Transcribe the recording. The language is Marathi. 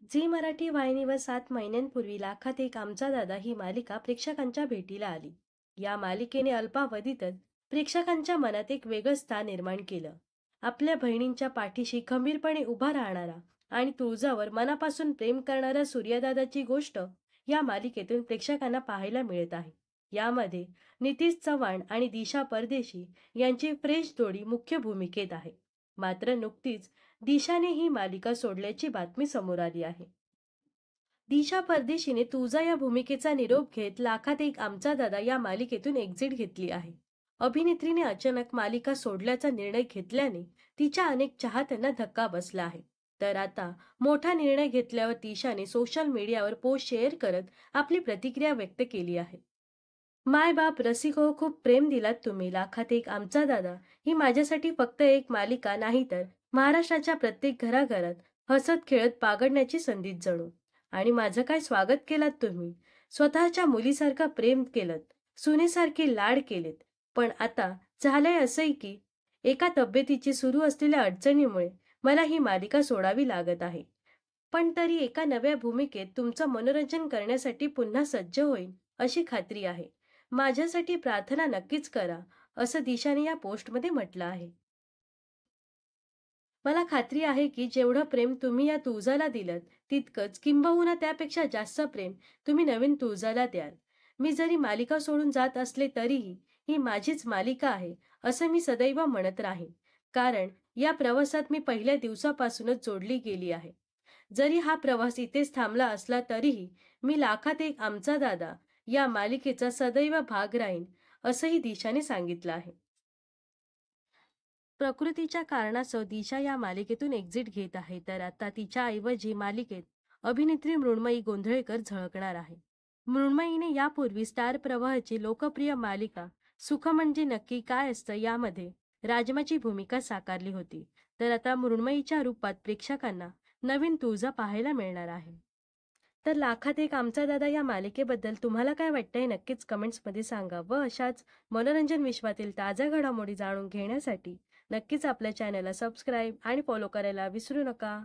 झी मराठी वाहिनीवर 7 महिन्यांपूर्वी लाखात एक आमचा दादा ही मालिका प्रेक्षकांच्या भेटीला आली. या मालिकेने अल्पावधीतच प्रेक्षकांच्या मनात एक वेगळं स्थान निर्माण केलं. आपल्या बहिणींच्या पाठीशी खंबीरपणे उभा राहणारा आणि तुळजावर मनापासून प्रेम करणाऱ्या सूर्यदादाची गोष्ट या मालिकेतून प्रेक्षकांना पाहायला मिळत आहे. यामध्ये नितीश चव्हाण आणि दिशा परदेशी यांची फ्रेश जोडी मुख्य भूमिकेत आहे. मात्र नुकतीच दिशाने ही मालिका सोडल्याची बातमी समोर आली आहे. दिशा परदेशीने तुझा या भूमिकेचा निरोप घेत लाखात एक आमचा दादा या मालिकेतून एक्झिट घेतली आहे. अभिनेत्रीने अचानक मालिका सोडल्याचा निर्णय घेतल्याने तिच्या अनेक चाहत्यांना धक्का बसला आहे. तर आता मोठा निर्णय घेतल्यावर दिशाने सोशल मीडियावर पोस्ट शेअर करत आपली प्रतिक्रिया व्यक्त केली आहे. माय बाप रसिको, खूप प्रेम दिलात तुम्ही. लाखात एक आमचा दादा ही माझ्यासाठी फक्त एक मालिका नाही, तर महाराष्ट्राच्या प्रत्येक घराघरात हसत खेळत पागडण्याची संधी जणू. आणि माझं काय स्वागत केलात तुम्ही. स्वतःच्या मुलीसारखं प्रेम केलं, सुनेसारखे लाड केलेत. पण आता झालंय असंही की एका तब्येतीची सुरू असलेल्या अडचणीमुळे मला ही मालिका सोडावी लागत आहे. पण तरी एका नव्या भूमिकेत तुमचं मनोरंजन करण्यासाठी पुन्हा सज्ज होईल अशी खात्री आहे. माझ्यासाठी प्रार्थना नक्कीच करा, असं दिशाने या पोस्टमध्ये म्हटलं आहे. मला खात्री आहे की जेवढं प्रेम तुम्ही या तुळजाला दिलत, तितकंच किंबहुना त्यापेक्षा जास्त प्रेम तुम्ही नवीन तुळजाला द्याल. मी जरी मालिका सोडून जात असले तरीही ही माझीच मालिका आहे, असं मी सदैव म्हणत राहीन. कारण या प्रवासात मी पहिल्या दिवसापासूनच जोडली गेली आहे. जरी हा प्रवास इथेच थांबला असला तरीही मी लाखात एक आमचा दादा या मालिकेचा सदैव भाग राहीन, असंही दिशाने सांगितलं आहे. प्रकृतीच्या कारणास्तव दिशा या मालिकेतून एक्झिट घेत आहे, तर आता तिच्याऐवजी मालिकेत अभिनेत्री मृण्मयी गोंधळेकर झळकणार आहे. मृण्मयीने यापूर्वी स्टार प्रवाहाची लोकप्रिय मालिका सुख म्हणजे नक्की काय असतं यामध्ये राजमाची भूमिका साकारली होती. तर आता मृण्मयीच्या रूपात प्रेक्षकांना नवीन तुळजा पाहायला मिळणार आहे. तर लाखात एक आमचा दादा या मालिकेबद्दल तुम्हाला काय वाटतंय नक्कीच कमेंट्समध्ये सांगा. व अशाच मनोरंजन विश्वातील ताज्या घडामोडी जाणून घेण्यासाठी नक्कीच आपल्या चॅनलला सबस्क्राईब आणि फॉलो करायला विसरू नका.